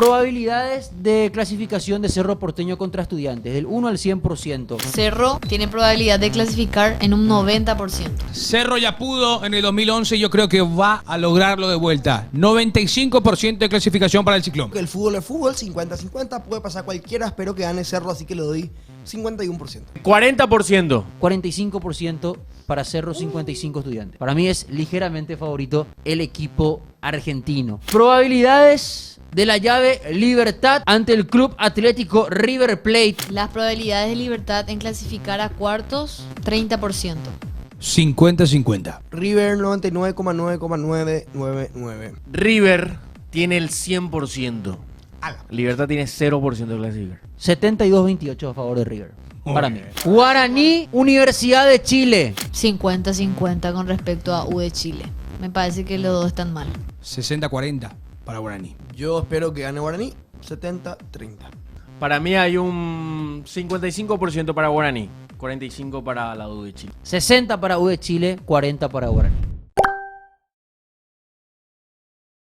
Probabilidades de clasificación de Cerro Porteño contra Estudiantes, del 1 al 100%. Cerro tiene probabilidad de clasificar en un 90%. Cerro ya pudo en el 2011, yo creo que va a lograrlo de vuelta. 95% de clasificación para el Ciclón. El fútbol es fútbol, 50-50, puede pasar cualquiera, espero que gane Cerro, así que le doy 51%. 40%. 45% para Cerro, 55 Estudiantes. Para mí es ligeramente favorito el equipo argentino. Probabilidades de la llave Libertad ante el Club Atlético River Plate. Las probabilidades de Libertad en clasificar a cuartos, 30%. 50-50. River 99,9,999. River tiene el 100%. Libertad tiene 0% de clasificar. 72-28 a favor de River. Muy Para bien. mí. Guaraní, Universidad de Chile. 50-50 con respecto a U de Chile. Me parece que los dos están mal. 60-40 para Guaraní. Yo espero que gane Guaraní, 70-30. Para mí hay un 55% para Guaraní, 45% para la U de Chile. 60 para U de Chile, 40 para Guaraní.